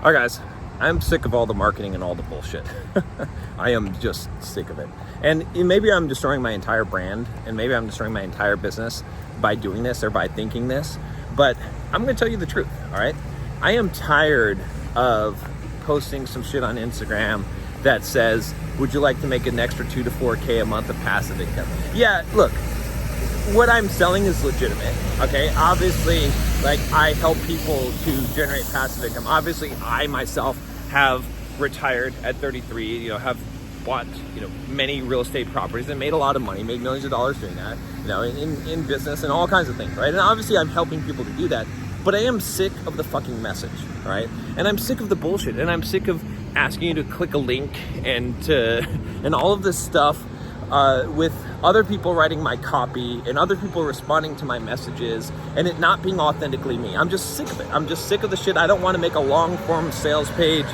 All right, guys, I'm sick of all the marketing and all the bullshit. I am just sick of it. And maybe I'm destroying my entire brand, and maybe I'm destroying my entire business by doing this or by thinking this, but I'm going to tell you the truth, all right? I am tired of posting some shit on Instagram that says, would you like to make an extra 2 to 4K a month of passive income? Yeah, look, what I'm selling is legitimate, okay? Obviously, like, I help people to generate passive income. Obviously, I myself have retired at 33, have bought, many real estate properties and made a lot of money, made millions of dollars doing that, in business and all kinds of things, right? And obviously, I'm helping people to do that, but I am sick of the fucking message, right? And I'm sick of the bullshit, and I'm sick of asking you to click a link and all of this stuff with other people writing my copy and other people responding to my messages and it not being authentically me. I'm just sick of it. I'm just sick of the shit. I don't want to make a long form sales page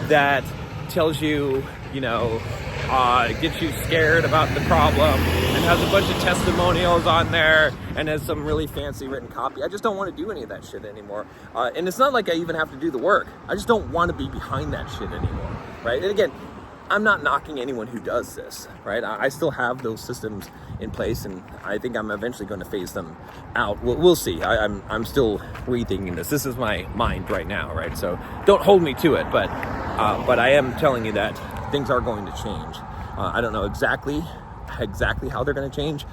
that tells you, gets you scared about the problem and has a bunch of testimonials on there and has some really fancy written copy. I just don't want to do any of that shit anymore. And it's not like I even have to do the work. I just don't want to be behind that shit anymore, right? And again, I'm not knocking anyone who does this, right? I still have those systems in place, and I think I'm eventually going to phase them out. We'll see. I'm still rethinking this. This is my mind right now, right? So don't hold me to it, but I am telling you that things are going to change. I don't know exactly how they're going to change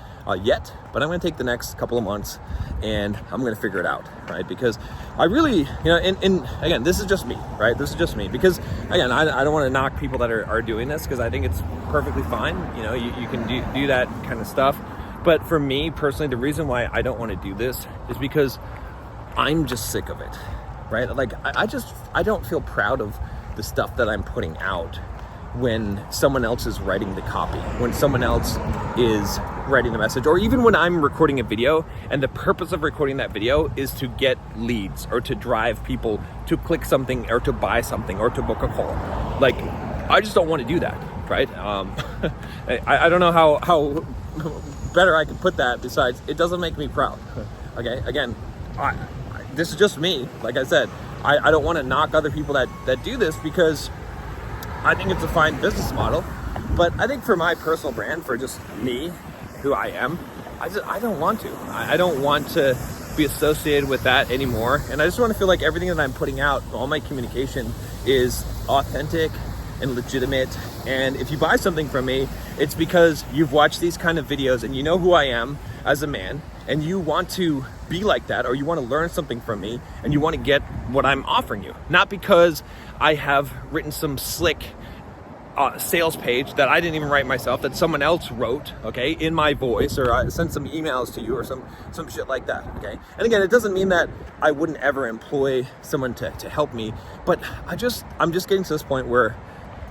yet, but I'm going to take the next couple of months and I'm going to figure it out, right? Because I really, and again, this is just me, right? This is just me because again, I don't want to knock people that are doing this because I think it's perfectly fine. You can do that kind of stuff. But for me personally, the reason why I don't want to do this is because I'm just sick of it, right? Like I don't feel proud of the stuff that I'm putting out when someone else is writing the copy, when someone else is writing the message, or even when I'm recording a video and the purpose of recording that video is to get leads or to drive people to click something or to buy something or to book a call. Like, I just don't want to do that, right? I don't know how better I can put that besides it doesn't make me proud, okay? Again, this is just me. Like I said, I don't want to knock other people that do this because I think it's a fine business model, but I think for my personal brand, for just me, who I am, I don't want to. I don't want to be associated with that anymore. And I just want to feel like everything that I'm putting out, all my communication is authentic and legitimate. And if you buy something from me, it's because you've watched these kind of videos and you know who I am as a man and you want to be like that, or you want to learn something from me and you want to get what I'm offering you. Not because I have written some slick sales page that I didn't even write myself, that someone else wrote, okay, in my voice, or I sent some emails to you or some shit like that, okay? And again, it doesn't mean that I wouldn't ever employ someone to help me, but I'm just getting to this point where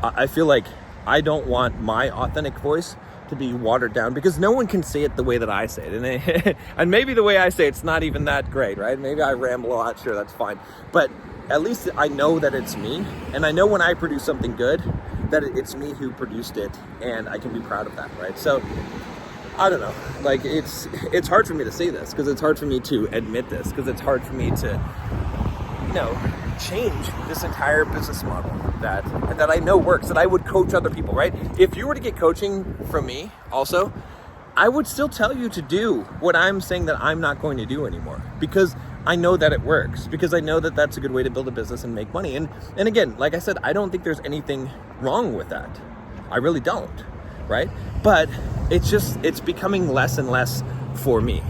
I feel like I don't want my authentic voice to be watered down because no one can say it the way that I say it. And maybe the way I say it's not even that great, right? Maybe I ramble a lot, sure, that's fine. But at least I know that it's me, and I know when I produce something good, that it's me who produced it, and I can be proud of that, right? So, I don't know, like, it's hard for me to say this, because it's hard for me to admit this, because it's hard for me to, change this entire business model that I know works, that I would coach other people, right? If you were to get coaching from me also, I would still tell you to do what I'm saying that I'm not going to do anymore, because I know that it works, because I know that that's a good way to build a business and make money. And again, like I said, I don't think there's anything wrong with that. I really don't, right? But it's becoming less and less for me,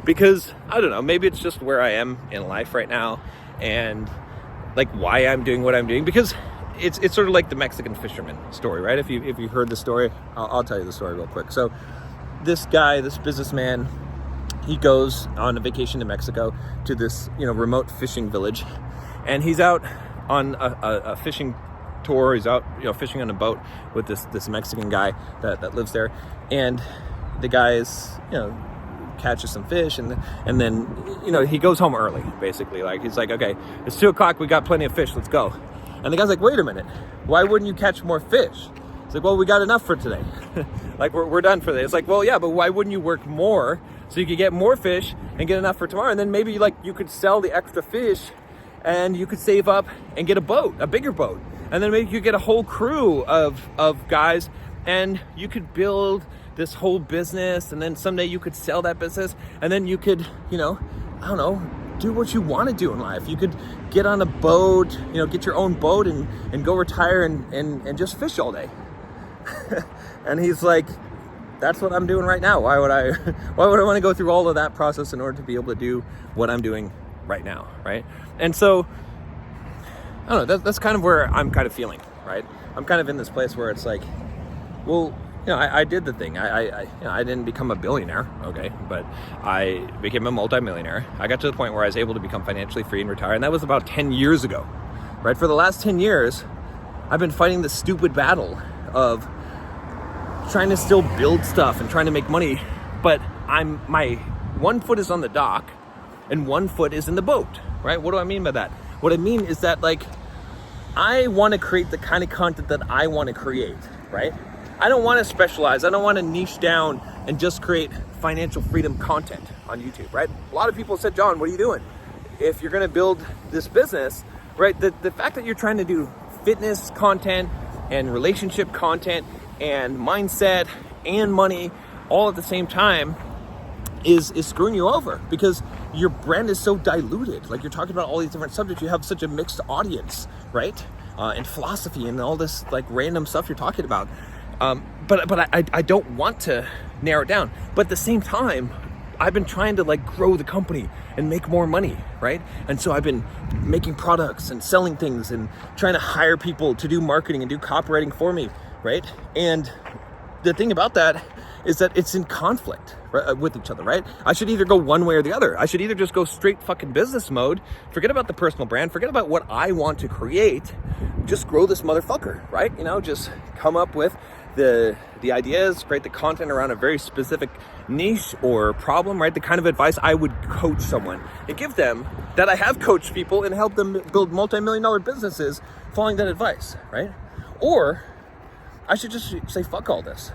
because I don't know, maybe it's just where I am in life right now and like why I'm doing what I'm doing, because it's sort of like the Mexican fisherman story, right? If you heard the story, I'll tell you the story real quick. So this businessman, he goes on a vacation to Mexico to this, remote fishing village, and he's out on a fishing tour. He's out, fishing on a boat with this Mexican guy that lives there, and the guy is, catches some fish, and then he goes home early, basically. Like, he's like, okay, it's 2:00, we got plenty of fish, let's go. And the guy's like, wait a minute, why wouldn't you catch more fish? It's like, well, we got enough for today. Like, we're done for today. It's like, well, yeah, but why wouldn't you work more so you could get more fish and get enough for tomorrow? And then maybe, like, you could sell the extra fish and you could save up and get a boat, a bigger boat. And then maybe you get a whole crew of guys, and you could build this whole business, and then someday you could sell that business, and then you could, I don't know, do what you want to do in life. You could get on a boat, get your own boat and go retire and just fish all day. And he's like, that's what I'm doing right now. Why would I want to go through all of that process in order to be able to do what I'm doing right now, right? And so, I don't know, that's kind of where I'm kind of feeling, right? I'm kind of in this place where it's like, well, I did the thing. I didn't become a billionaire, okay, but I became a multimillionaire. I got to the point where I was able to become financially free and retire, and that was about 10 years ago, right? For the last 10 years, I've been fighting this stupid battle of trying to still build stuff and trying to make money, but my one foot is on the dock and one foot is in the boat, right? What do I mean by that? What I mean is that, like, I want to create the kind of content that I want to create, right? I don't want to specialize. I don't want to niche down and just create financial freedom content on YouTube, right? A lot of people said, John, what are you doing? If you're going to build this business, right? The fact that you're trying to do fitness content and relationship content and mindset and money all at the same time is screwing you over, because your brand is so diluted. Like, you're talking about all these different subjects. You have such a mixed audience, right? And philosophy and all this like random stuff you're talking about. But I don't want to narrow it down. But at the same time, I've been trying to like grow the company and make more money, right? And so I've been making products and selling things and trying to hire people to do marketing and do copywriting for me, right? And the thing about that is that it's in conflict, right, with each other, right? I should either go one way or the other. I should either just go straight fucking business mode, forget about the personal brand, forget about what I want to create, just grow this motherfucker, right? Just come up with the ideas, create the content around a very specific niche or problem, right? The kind of advice I would coach someone and give them, that I have coached people and helped them build multi-million-dollar businesses following that advice, right? Or I should just say, fuck all this.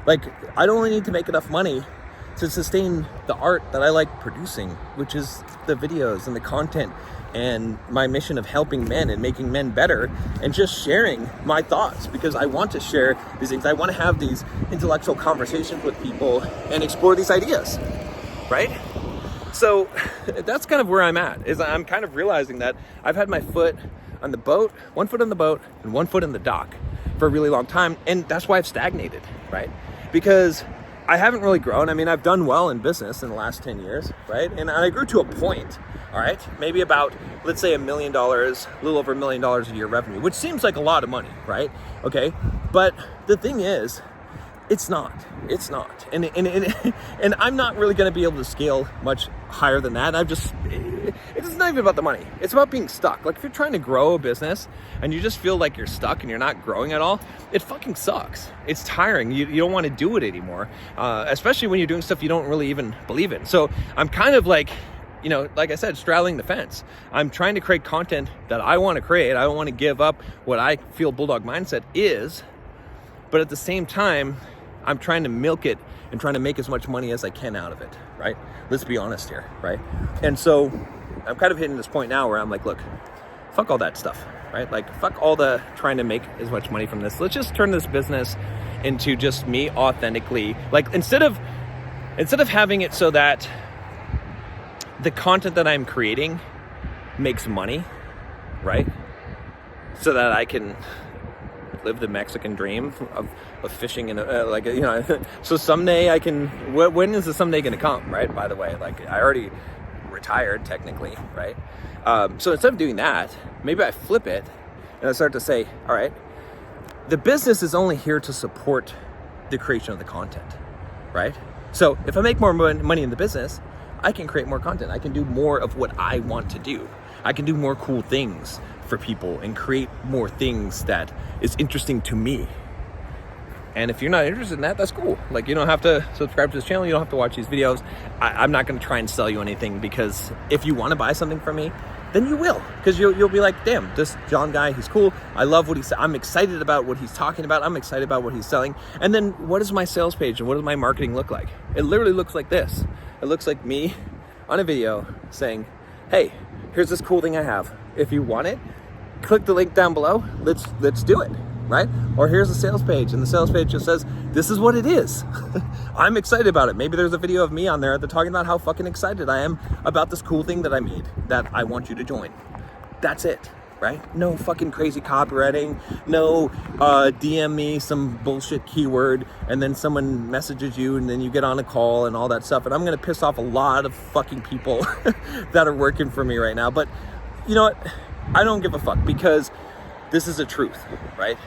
Like, I don't only need to make enough money to sustain the art that I like producing, which is the videos and the content and my mission of helping men and making men better and just sharing my thoughts, because I want to share these things. I want to have these intellectual conversations with people and explore these ideas, right? So that's kind of where I'm at, is I'm kind of realizing that I've had my foot on the boat, one foot on the boat and one foot in the dock for a really long time. And that's why I've stagnated, right? Because I haven't really grown. I mean, I've done well in business in the last 10 years, right? And I grew to a point, all right? Maybe about, let's say $1 million, a little over $1 million a year revenue, which seems like a lot of money, right? Okay. But the thing is, it's not. And I'm not really going to be able to scale much higher than that. It's not even about the money. It's about being stuck. Like, if you're trying to grow a business and you just feel like you're stuck and you're not growing at all, it fucking sucks. It's tiring. You don't want to do it anymore, especially when you're doing stuff you don't really even believe in. So I'm kind of like, like I said, straddling the fence. I'm trying to create content that I want to create. I don't want to give up what I feel Bulldog Mindset is, but at the same time, I'm trying to milk it and trying to make as much money as I can out of it, right? Let's be honest here, right? And so I'm kind of hitting this point now where I'm like, look, fuck all that stuff, right? Like, fuck all the trying to make as much money from this. Let's just turn this business into just me authentically. Like, instead of having it so that the content that I'm creating makes money, right? So that I can live the Mexican dream of fishing in so someday I can, when is the someday going to come, right? By the way, like, I already retired technically, right? So instead of doing that, maybe I flip it and I start to say, all right, the business is only here to support the creation of the content, right? So if I make more money in the business, I can create more content. I can do more of what I want to do. I can do more cool things for people and create more things that is interesting to me. And if you're not interested in that, that's cool. Like, you don't have to subscribe to this channel. You don't have to watch these videos. I'm not going to try and sell you anything, because if you want to buy something from me, then you will. Because you'll be like, damn, this John guy, he's cool. I love what he's, I'm excited about what he's talking about. I'm excited about what he's selling. And then what does my sales page and what does my marketing look like? It literally looks like this. It looks like me on a video saying, hey, here's this cool thing I have. if you want it, click the link down below. Let's do it, right? Or here's the sales page, and the sales page just says, this is what it is. I'm excited about it. Maybe there's a video of me on there that's talking about how fucking excited I am about this cool thing that I made that I want you to join. That's it, right? No fucking crazy copywriting, no DM me some bullshit keyword and then someone messages you and then you get on a call and all that stuff. And I'm gonna piss off a lot of fucking people that are working for me right now. But you know what? I don't give a fuck, because this is a truth, right?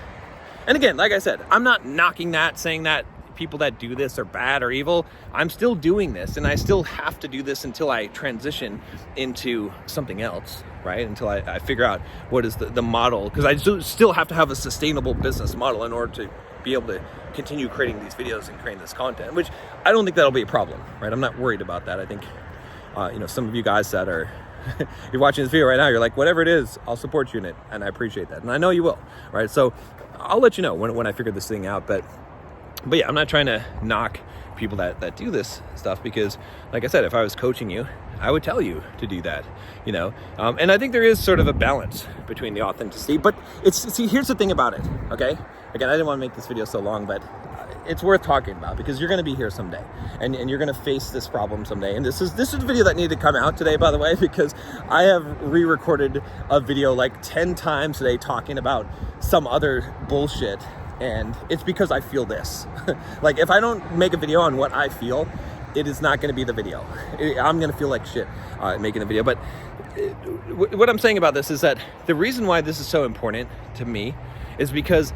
And again, like I said, I'm not knocking that, saying that people that do this are bad or evil. I'm still doing this, and I still have to do this until I transition into something else, right? Until I figure out what is the model, because I still have to have a sustainable business model in order to be able to continue creating these videos and creating this content, which I don't think that'll be a problem, right? I'm not worried about that. I think, some of you guys that are you're watching this video right now, you're like, whatever it is, I'll support you in it, and I appreciate that, and I know you will, right? So I'll let you know when I figure this thing out. But yeah, I'm not trying to knock people that do this stuff, because like I said, if I was coaching you, I would tell you to do that, and I think there is sort of a balance between the authenticity. But here's the thing about it, okay? Again, I didn't want to make this video so long, but it's worth talking about, because you're going to be here someday, and you're going to face this problem someday. And this is a video that needed to come out today, by the way, because I have re-recorded a video like 10 times today talking about some other bullshit, and it's because I feel this. Like, if I don't make a video on what I feel, it is not going to be the video. I'm going to feel like shit making the video. But what I'm saying about this is that the reason why this is so important to me is because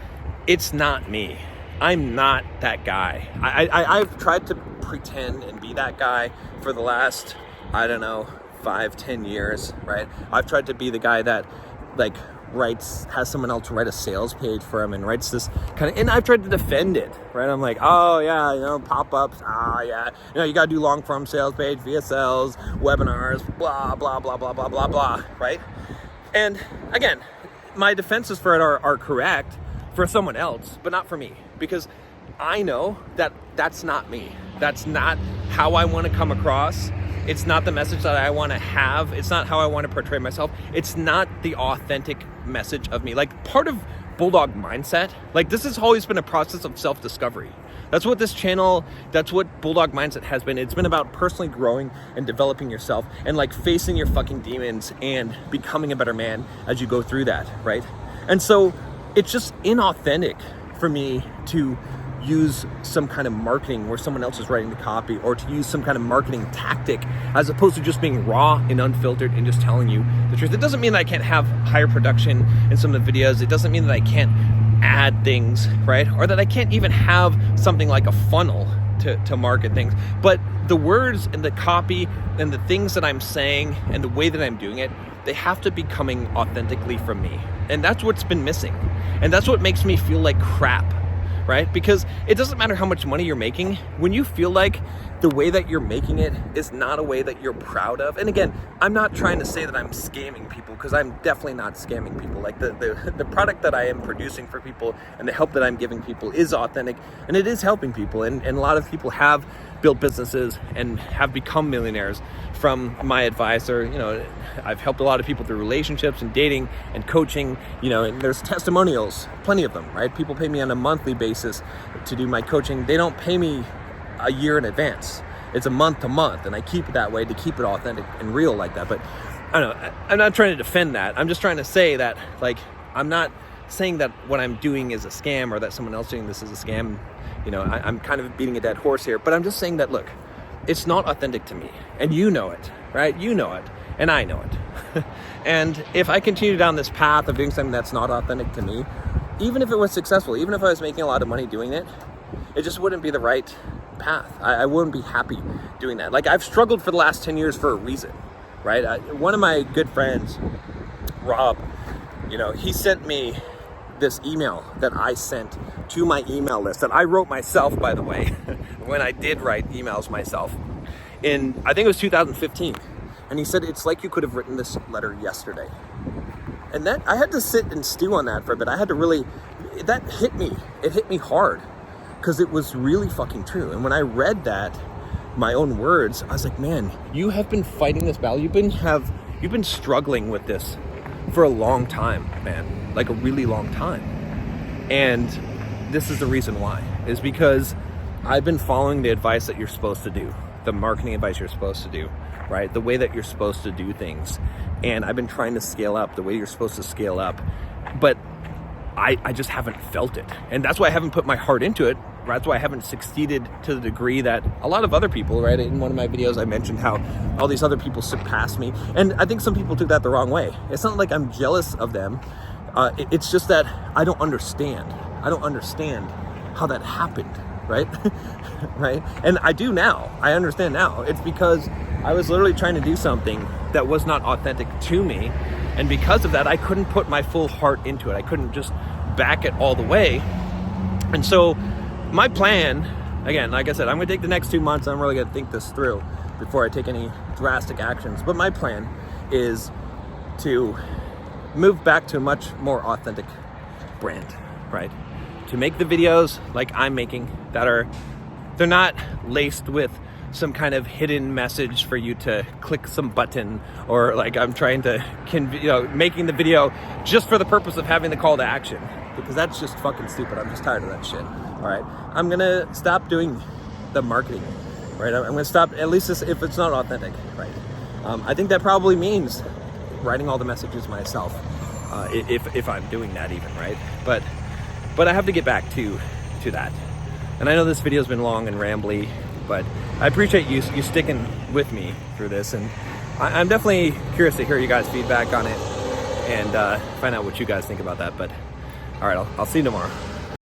it's not me. I'm not that guy. I've tried to pretend and be that guy for the last, 5-10 years, right? I've tried to be the guy that has someone else write a sales page for him and writes this and I've tried to defend it, right? I'm like, oh yeah, pop-ups, yeah, you gotta do long form sales page, VSLs, webinars, blah, blah, blah, blah, blah, blah, blah, right? And again, my defenses for it are correct for someone else, but not for me, because I know that that's not me. That's not how I want to come across. It's not the message that I want to have. It's not how I want to portray myself. It's not the authentic message of me. Like, part of Bulldog Mindset, this has always been a process of self-discovery. That's what this channel, that's what Bulldog Mindset has been. It's been about personally growing and developing yourself and facing your fucking demons and becoming a better man as you go through that, right? And so it's just inauthentic for me to use some kind of marketing where someone else is writing the copy, or to use some kind of marketing tactic as opposed to just being raw and unfiltered and just telling you the truth. It doesn't mean that I can't have higher production in some of the videos. It doesn't mean that I can't add things, right? Or that I can't even have something like a funnel to market things. But the words and the copy and the things that I'm saying and the way that I'm doing it, they have to be coming authentically from me. And that's what's been missing. And that's what makes me feel like crap, right? Because it doesn't matter how much money you're making, when you feel like the way that you're making it is not a way that you're proud of. And again, I'm not trying to say that I'm scamming people, because I'm definitely not scamming people. Like, the product that I am producing for people and the help that I'm giving people is authentic, and it is helping people. And a lot of people have built businesses and have become millionaires from my advice, or I've helped a lot of people through relationships and dating and coaching, and there's testimonials, plenty of them, right? People pay me on a monthly basis to do my coaching. They don't pay me a year in advance. It's a month to month, and I keep it that way to keep it authentic and real like that. But I don't know, I'm not trying to defend that. I'm just trying to say that, I'm not saying that what I'm doing is a scam, or that someone else doing this is a scam. I'm kind of beating a dead horse here, but I'm just saying that, look, it's not authentic to me, and you know it, right? You know it, and I know it. And if I continue down this path of doing something that's not authentic to me, even if it was successful, even if I was making a lot of money doing it, it just wouldn't be the right path. I wouldn't be happy doing that. I've struggled for the last 10 years for a reason, right? One of my good friends, Rob, he sent me this email that I sent to my email list that I wrote myself, by the way, when I did write emails myself in, I think it was 2015. And he said, it's like you could have written this letter yesterday. And that, I had to sit and stew on that for a bit. I had to really, that hit me. It hit me hard, because it was really fucking true. And when I read that, my own words, I was like, man, you have been fighting this battle. You've been struggling with this for a long time, man, like a really long time. And this is the reason why, is because I've been following the advice that you're supposed to do, the marketing advice you're supposed to do, right? The way that you're supposed to do things. And I've been trying to scale up the way you're supposed to scale up, but I just haven't felt it. And that's why I haven't put my heart into it. That's why I haven't succeeded to the degree that a lot of other people, right? In one of my videos, I mentioned how all these other people surpassed me. And I think some people took that the wrong way. It's not like I'm jealous of them. It's just that I don't understand. I don't understand how that happened, right? Right? And I do now. I understand now. It's because I was literally trying to do something that was not authentic to me. And because of that, I couldn't put my full heart into it. I couldn't just back it all the way. And so my plan, again, like I said, I'm gonna take the next 2 months. I'm really gonna think this through before I take any drastic actions. But my plan is to move back to a much more authentic brand, right? To make the videos like I'm making they're not laced with some kind of hidden message for you to click some button, or like I'm trying to, making the video just for the purpose of having the call to action, because that's just fucking stupid. I'm just tired of that shit. All right, I'm gonna stop doing the marketing, right? I'm gonna stop, at least if it's not authentic, right? I think that probably means writing all the messages myself, if I'm doing that even, right? But I have to get back to that. And I know this video's been long and rambly, but I appreciate you sticking with me through this, and I'm definitely curious to hear you guys' feedback on it and find out what you guys think about that. But all right, I'll see you tomorrow.